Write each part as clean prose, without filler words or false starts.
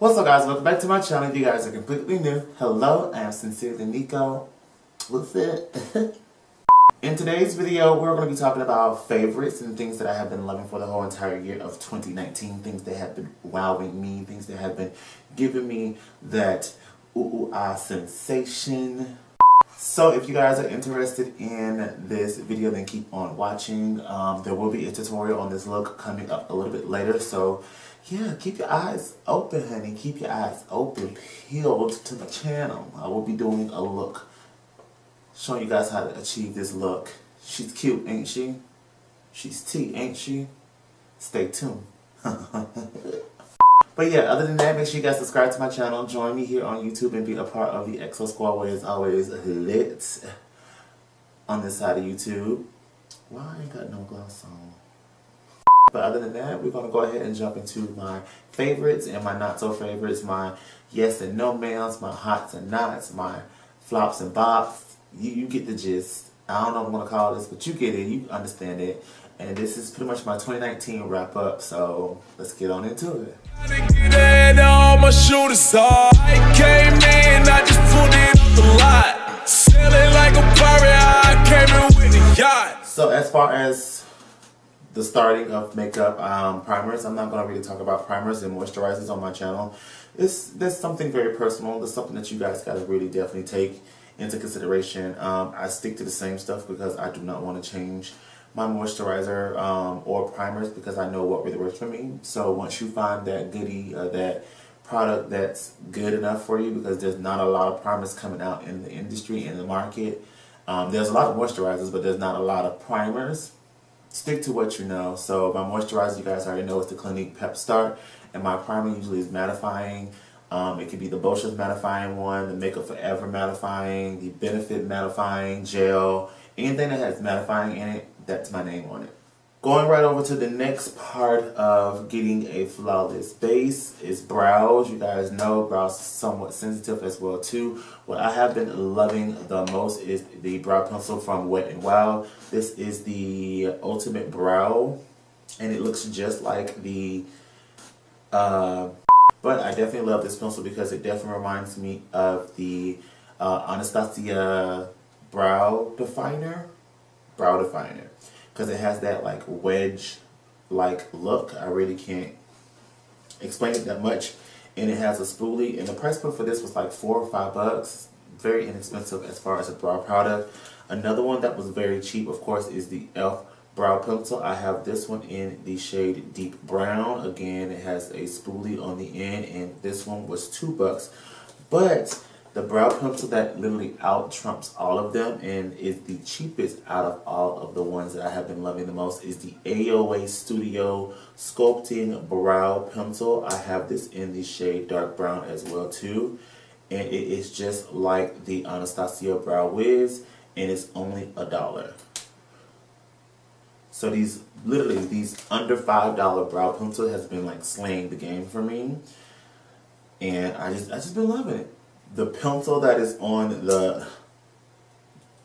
What's up, guys? Welcome back to my channel. If you guys are completely new, hello, I am sincerely Niko. What's it? In today's video, we're going to be talking about favorites and things that I have been loving for the whole entire year of 2019. Things that have been wowing me, things that have been giving me that ooh-ah sensation. So if you guys are interested in this video, then keep on watching. There will be a tutorial on this look coming up a little bit later, so yeah, keep your eyes open, honey. Keep your eyes open, peeled to the channel. I will be doing a look, showing you guys how to achieve this look. She's cute, ain't she? She's tea, ain't she? Stay tuned. But yeah, other than that, make sure you guys subscribe to my channel. Join me here on YouTube and be a part of the EXO squad, where it's always lit on this side of YouTube. Well, I ain't got no gloss on. But other than that, we're going to go ahead and jump into my favorites and my not so favorites, my yes and no ma'ams, my hots and nots, my flops and bops. You get the gist. I don't know what I'm going to call this, but you get it, you understand it. And this is pretty much my 2019 wrap up, so let's get on into it. So as far as the starting of makeup primers, I'm not going to really talk about primers and moisturizers on my channel. There's something very personal. There's something that you guys got to really definitely take into consideration. I stick to the same stuff because I do not want to change my moisturizer or primers because I know what really works for me. So once you find that goodie, that product that's good enough for you, because there's not a lot of primers coming out in the industry, in the market. There's a lot of moisturizers, but there's not a lot of primers. Stick to what you know. So my moisturizer, you guys already know, is the Clinique Pep-Start, and my primer usually is Mattifying. It could be the Bops mattifying one, the Makeup Forever mattifying, the Benefit mattifying gel, anything that has mattifying in it, that's my name on it. Going right over to the next part of getting a flawless base is brows. You guys know brows are somewhat sensitive as well too. What I have been loving the most is the brow pencil from WetNWild. This is the UltimateBrow, and it looks just like the but I definitely love this pencil because it definitely reminds me of the Anastasia brow definer, because it has that like wedge like look. I really can't explain it that much. And it has a spoolie, and the price point for this was like $4 or $5. Very inexpensive as far as a brow product. Another one that was very cheap, of course, is the e.l.f. brow pencil. I have this one in the shade Deep Brown. Again, it has a spoolie on the end, and this one was $2. But the brow pencil that literally out trumps all of them and is the cheapest out of all of the ones that I have been loving the most is the AOA Studio Sculpting Brow Pencil. I have this in the shade Dark Brown as well too, and it is just like the Anastasia Brow Wiz, and it's only $1. So these under $5 brow pencil has been like slaying the game for me, and I just been loving it. The pencil that is on the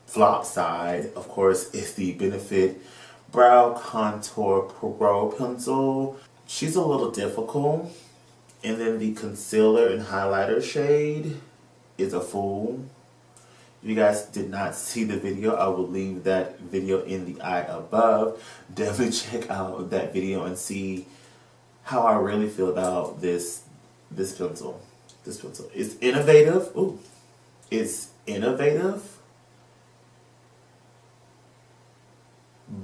flop side, of course, is the Benefit Brow Contour Pro Pencil. She's a little difficult. And then the concealer and highlighter shade is a fool. If you guys did not see the video, I will leave that video in the eye above. Definitely check out that video and see how I really feel about this pencil. This pencil is innovative. Ooh, it's innovative,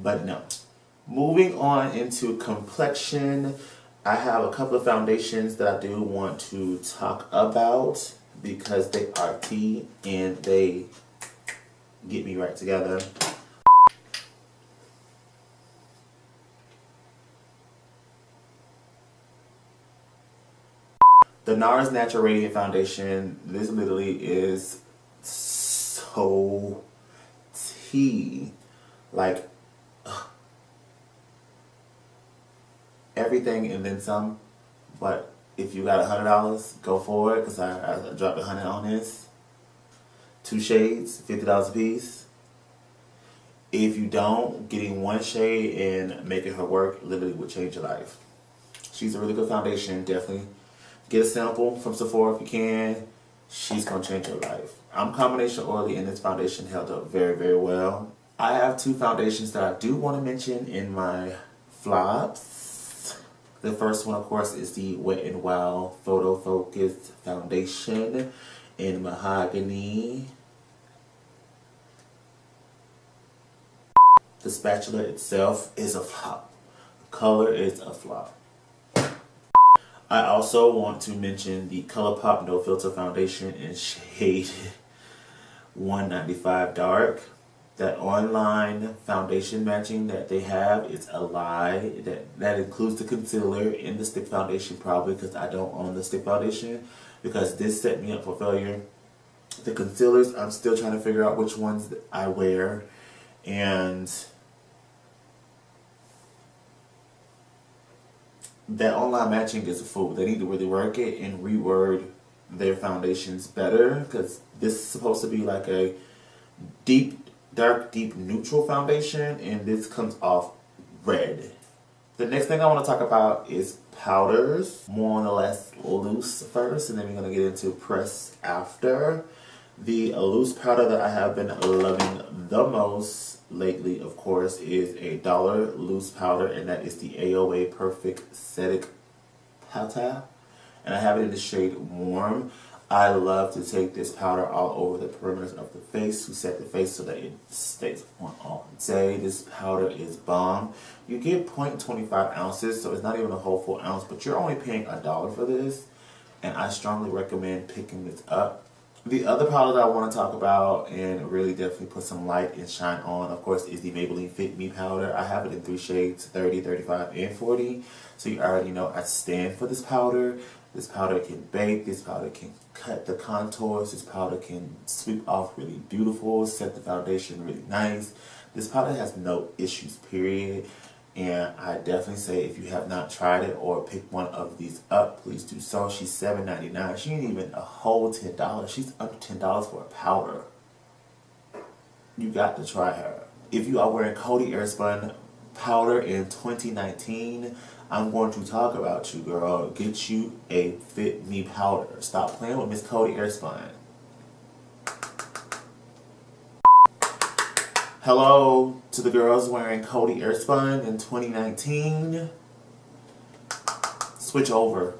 but no. Moving on into complexion, I have a couple of foundations that I do want to talk about because they are tea and they get me right together. The Nars Natural Radiant Foundation, this literally is so tea. Like, everything and then some. But if you got $100, go for it, because I dropped $100 on this. 2 shades, $50 a piece. If you don't, getting one shade and making her work literally would change your life. She's a really good foundation, definitely Get a sample from Sephora if you can. She's going to change your life. I'm combination oily and this foundation held up very, very well. I have two foundations that I do want to mention in my flops. The first one, of course, is the WetNWild Photofocus foundation in Mahogany. The spatula itself is a flop. The color is a flop. I also want to mention the ColourPop No Filter Foundation in shade 195 Dark. That online foundation matching that they have is a lie. That includes the concealer and the stick foundation probably, because I don't own the stick foundation, because this set me up for failure. The concealers, I'm still trying to figure out which ones I wear, and that online matching is a fool. They need to really work it and reword their foundations better, because this is supposed to be like a dark, deep neutral foundation, and this comes off red. The next thing I want to talk about is powders, more or less loose first, and then we're going to get into press after. The loose powder that I have been loving the most lately, of course, is a $1 loose powder, and that is the AOA Perfect Aesthetic Powder, and I have it in the shade Warm. I love to take this powder all over the perimeter of the face to set the face so that it stays on all day. This powder is bomb. You get 0.25 ounces, so it's not even a whole full ounce, but you're only paying $1 for this, and I strongly recommend picking this up. The other powder that I want to talk about and really definitely put some light and shine on, of course, is the Maybelline FitMe powder. I have it in 3 shades, 30, 35, and 40. So you already know I stand for this powder. This powder can bake. This powder can cut the contours. This powder can sweep off really beautiful, set the foundation really nice. This powder has no issues, period. And I definitely say if you have not tried it or picked one of these up, please do so. She's $7.99. She ain't even a whole $10. She's under $10 for a powder. You got to try her. If you are wearing Coty Airspun powder in 2019, I'm going to talk about you, girl. Get you a FitMe powder. Stop playing with Miss Coty Airspun. Hello to the girls wearing Coty Airspun in 2019. Switch over.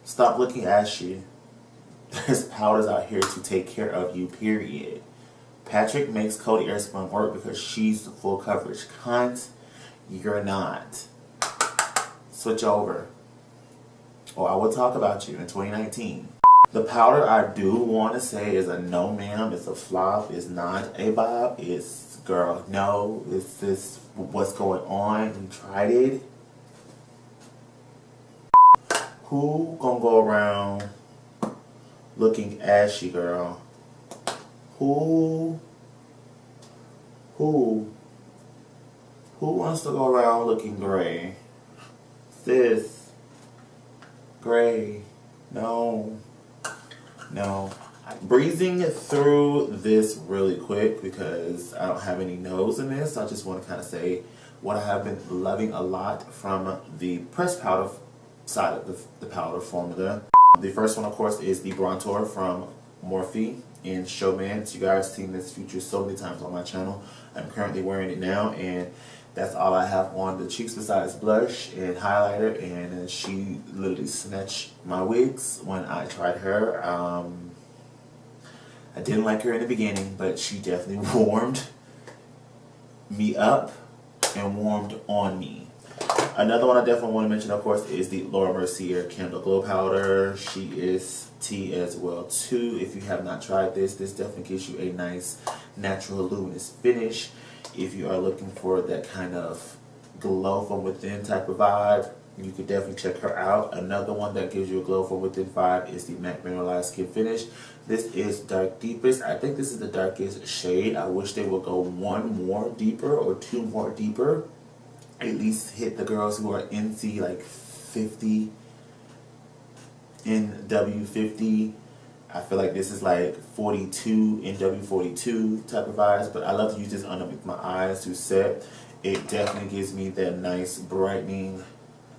Stop looking ashy. There's powders out here to take care of you, period. Patrick makes Coty Airspun work because she's the full coverage. Cunt, you're not. Switch over, or I will talk about you in 2019. The powder I do want to say is a no ma'am. It's a flop. It's not a bop. It's girl, no. It's this what's going on. You tried it. Who gonna go around looking ashy, girl? Who wants to go around looking gray? Sis, gray, no. Breezing through this really quick because I don't have any nose in this. I just want to kind of say what I have been loving a lot from the pressed powder side of the powder formula. The first one, of course, is the Brontour from Morphe in Showmance. You guys have seen this feature so many times on my channel. I'm currently wearing it now, and that's all I have on the cheeks besides blush and highlighter, and she literally snatched my wigs when I tried her. I didn't like her in the beginning, but she definitely warmed me up and warmed on me. Another one I definitely want to mention, of course, is the Laura Mercier Candle Glow Powder. She is tea as well, too. If you have not tried this, this definitely gives you a nice, natural, luminous finish. If you are looking for that kind of glow from within type of vibe, you could definitely check her out. Another one that gives you a glow from within vibe is the MAC Mineralized Skin Finish. This is Dark Deepest. I think this is the darkest shade. I wish they would go one more deeper or two more deeper. At least hit the girls who are NC like 50, NW50. I feel like this is like 42, NW42 type of vibes, but I love to use this underneath my eyes to set. It definitely gives me that nice brightening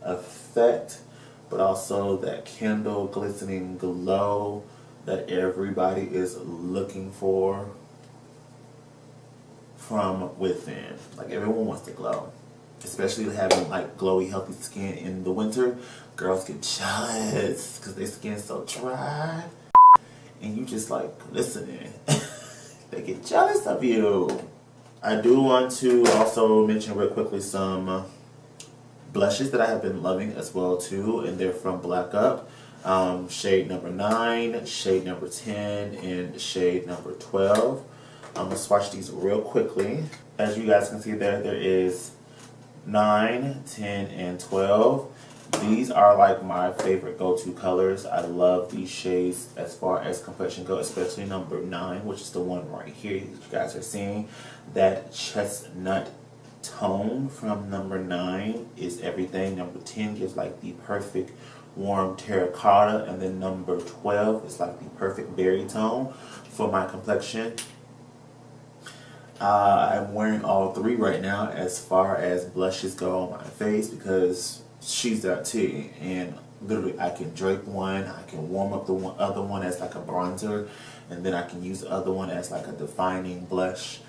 effect. but also that candle glistening glow that everybody is looking for from within. Like, everyone wants to glow, especially having like glowy, healthy skin in the winter. Girls get jealous because their skin's so dry, and you just like listening. They get jealous of you. I do want to also mention real quickly some blushes that I have been loving as well too, and they're from Black Up. Shade number 9, shade number 10, and shade number 12. I'm going to swatch these real quickly. As you guys can see there is 9, 10, and 12. These are like my favorite go-to colors. I love these shades as far as complexion go, especially number 9, which is the one right here that you guys are seeing. That chestnut tone from number 9 is everything. Number 10 gives like the perfect warm terracotta, and then number 12 is like the perfect berry tone for my complexion. I'm wearing all 3 right now as far as blushes go on my face because she's that tea, and literally I can drape one, I can warm up the other one as like a bronzer, and then I can use the other one as like a defining blush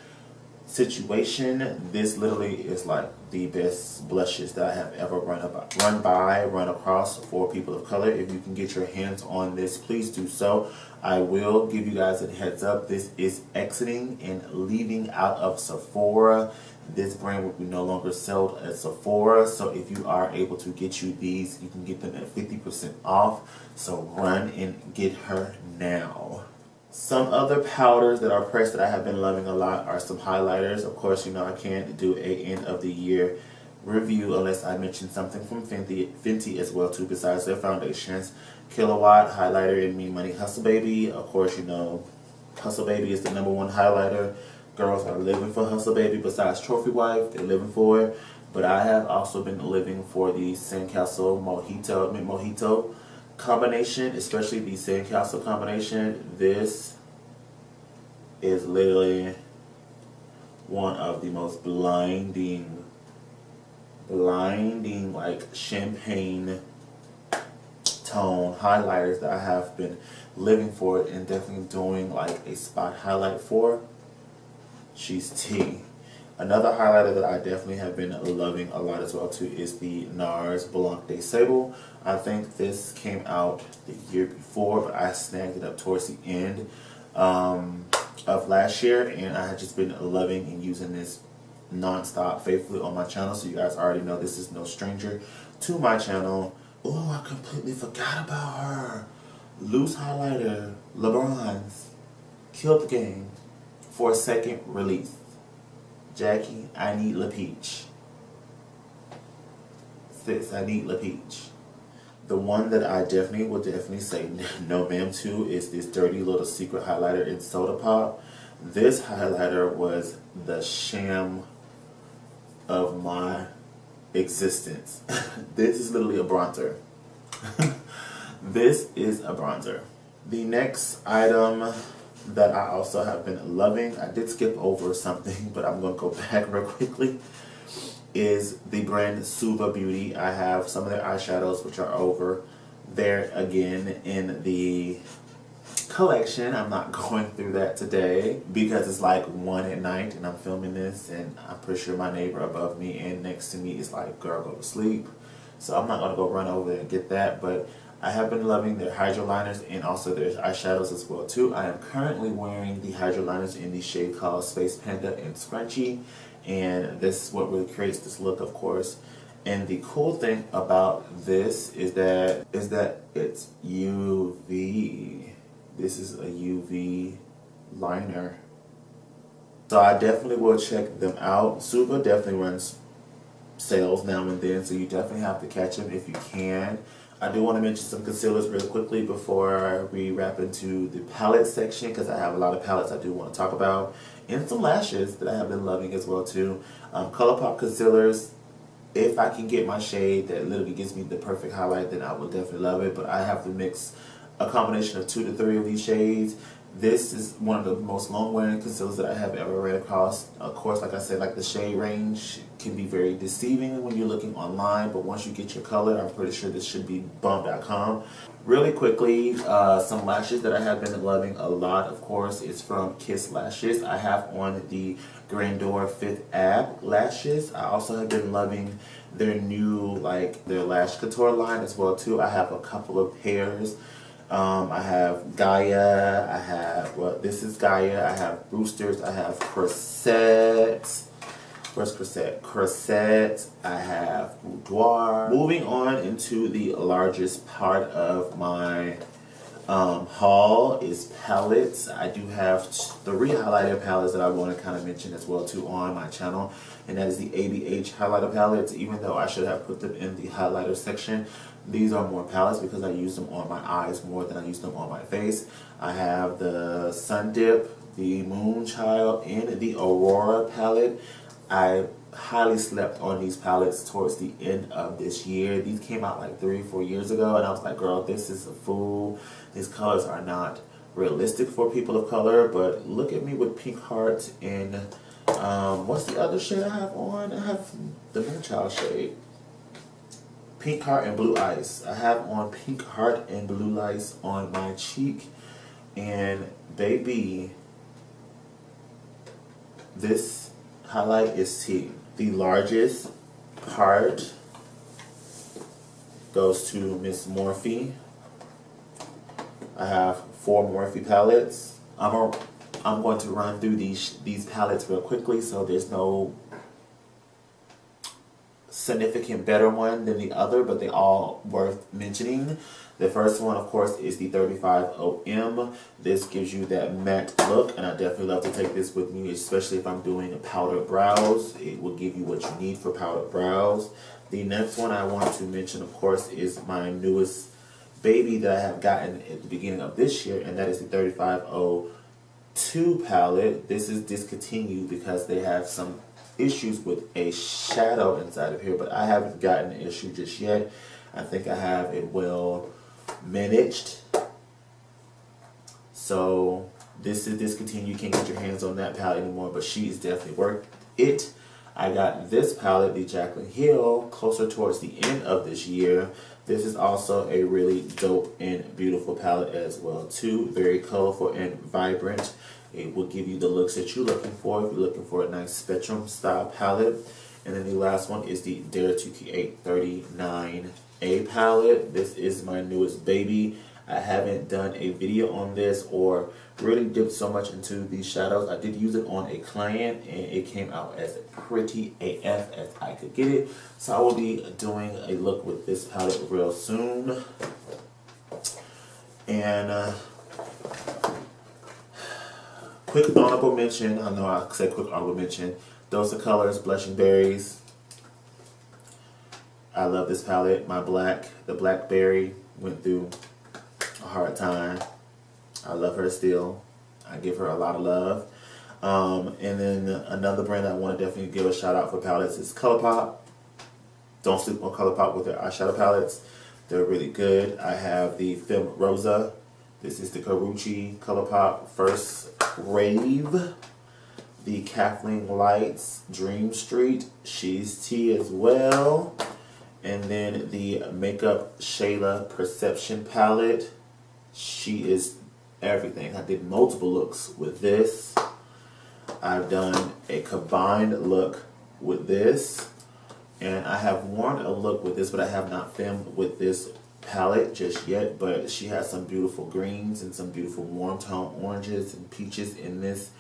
situation. This literally is like the best blushes that I have ever run across for people of color. If you can get your hands on this, please do so. I will give you guys a heads up. This is exiting and leaving out of Sephora. This brand will be no longer sold at Sephora, so if you are able to get you these, you can get them at 50% off. So run and get her now. Some other powders that are pressed that I have been loving a lot are some highlighters. Of course, you know I can't do a end of the year review unless I mention something from Fenty as well too, besides their foundations. Kilowatt highlighter in Me Money Hustle Baby. Of course, you know Hustle Baby is the #1 highlighter. Girls are living for Hustle Baby. Besides Trophy Wife, they're living for it. But I have also been living for the Sandcastle Mojito, Mint Mojito combination, especially the Sandcastle combination. This is literally one of the most blinding like champagne tone highlighters that I have been living for and definitely doing like a spot highlight for. She's tea. Another highlighter that I definitely have been loving a lot as well too is the Nars Blanc de Sable. I think this came out the year before, but I snagged it up towards the end of last year, and I have just been loving and using this non-stop faithfully on my channel. So you guys already know this is no stranger to my channel. Oh, I completely forgot about her. Loose highlighter, LeBron's killed the game for a second release. Jackie, I need La Peach. Sis, I need La Peach. The one that I will definitely say no ma'am to is this Dirty Little Secret highlighter in Soda Pop. This highlighter was the sham of my existence. This is literally a bronzer. This is a bronzer. The next item that I also have been loving, I did skip over something, but I'm going to go back real quickly, is the brand SOOOOO Beauty. I have some of their eyeshadows, which are over there again in the collection. I'm not going through that today because it's like 1 at night and I'm filming this, and I'm pretty sure my neighbor above me and next to me is like, girl, go to sleep. So I'm not going to go run over there and get that, but I have been loving their hydro liners and also their eyeshadows as well too. I am currently wearing the hydro liners in the shade called Space Panda and Scrunchy, and this is what really creates this look, of course. And the cool thing about this is that it's UV. This is a UV liner. So I definitely will check them out. SOOOOO definitely runs sales now and then, so you definitely have to catch them if you can. I do want to mention some concealers really quickly before we wrap into the palette section, because I have a lot of palettes I do want to talk about, and some lashes that I have been loving as well too. ColourPop concealers, if I can get my shade that literally gives me the perfect highlight, then I will definitely love it, but I have to mix a combination of 2 to 3 of these shades This is one of the most long-wearing concealers that I have ever ran across. Of course, like I said, like the shade range can be very deceiving when you're looking online, but once you get your color, I'm pretty sure this should be bomb.com. Really quickly, some lashes that I have been loving a lot, of course, is from Kiss Lashes. I have on the Grandeur Fifth Ab lashes. I also have been loving their new, like, their lash couture line as well, too. I have a couple of pairs. I have Gaia, I have, well, this is Gaia, I have Boosters, I have Corsets. Where's Corset? Corset, I have Boudoir. Moving on into the largest part of my haul is palettes. I do have 3 highlighter palettes that I want to kind of mention as well too on my channel, and that is the ABH highlighter palettes. Even though I should have put them in the highlighter section, these are more palettes because I use them on my eyes more than I use them on my face. I have the Sun Dip, the Moonchild, and the Aurora palette. I highly slept on these palettes towards the end of this year. These came out like 3 or 4 years ago, and I was like, girl, this is a fool. These colors are not realistic for people of color, but look at me with Pink Heart and what's the other shade I have on? I have the Moonchild shade. Pink Heart and Blue Ice. I have on Pink Heart and Blue Ice on my cheek, and baby, this highlight is tea. The largest part goes to Miss Morphe. I have 4 Morphe palettes. I'm going to run through these palettes real quickly, so there's no significant better one than the other, but they all worth mentioning. The first one, of course, is the 35OM. This gives you that matte look, and I definitely love to take this with me, especially if I'm doing powdered brows. It will give you what you need for powdered brows. The next one I want to mention, of course, is my newest baby that I have gotten at the beginning of this year, and that is the 3502 palette. This is discontinued because they have some issues with a shadow inside of here, but I haven't gotten an issue just yet. I think I have it well managed. So this is discontinued. You can't get your hands on that palette anymore, but she is definitely worth it. I got this palette, the Jaclyn Hill, closer towards the end of this year. This is also a really dope and beautiful palette as well too. Very colorful and vibrant. It will give you the looks that you're looking for if you're looking for a nice spectrum style palette. And then the last one is the Dare to Create 39A palette. This is my newest baby. I haven't done a video on this or really dipped so much into these shadows. I did use it on a client and it came out as pretty AF as I could get it. So I will be doing a look with this palette real soon. And quick honorable mention, I know I said quick honorable mention, Dose of Colors Blushing Berries. I love this palette. The Blackberry went through a hard time. I love her still. I give her a lot of love. And then another brand I want to definitely give a shout out for palettes is ColourPop. Don't sleep on ColourPop with their eyeshadow palettes. They're really good. I have the Film Rosa. This is the Karuchi ColourPop First Rave. The Kathleen Lights Dream Street. She's Tea as well. And then the Makeup Shayla Perception palette. She is everything. I did multiple looks with this. I've done a combined look with this. And I have worn a look with this, but I have not filmed with this palette just yet. But she has some beautiful greens and some beautiful warm tone oranges and peaches in this.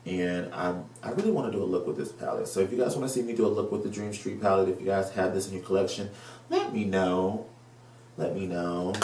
And I really want to do a look with this palette. So if you guys want to see me do a look with the Dream Street palette, if you guys have this in your collection, let me know. Let me know.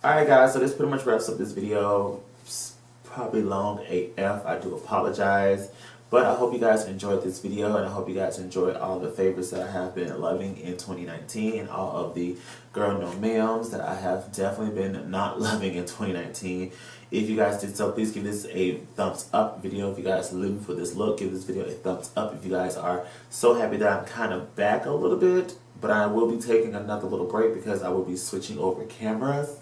Alright guys, so this pretty much wraps up this video. It's probably long AF. I do apologize. But I hope you guys enjoyed this video, and I hope you guys enjoyed all the favorites that I have been loving in 2019 and all of the girl no ma'ams that I have definitely been not loving in 2019. If you guys did so, please give this a thumbs up video. If you guys are living for this look, give this video a thumbs up. If you guys are so happy that I'm kind of back a little bit, but I will be taking another little break because I will be switching over cameras.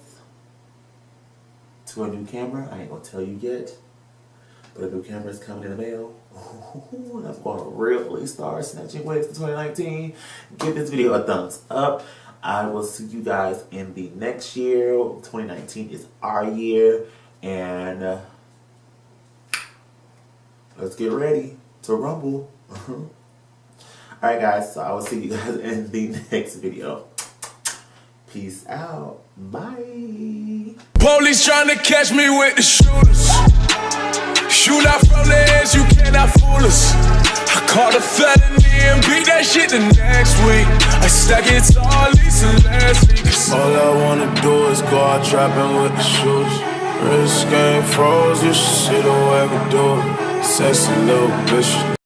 to a new camera. I ain't gonna tell you yet, but a new camera is coming in the mail. Ooh, that's going to really start snatching wigs in 2019. Give this video a thumbs up. I will see you guys in the next year. 2019 is our year, and let's get ready to rumble. Alright guys, so I will see you guys in the next video. Peace out. Bye. Police trying to catch me with the shooters. Shoot out from the edge, you cannot fool us. I caught a felony and beat that shit the next week. I stack it tall, Lisa last week. All I wanna do is go out trapping with the shooters. Wrist game froze, you should see the way we do it. Sexy little bitch.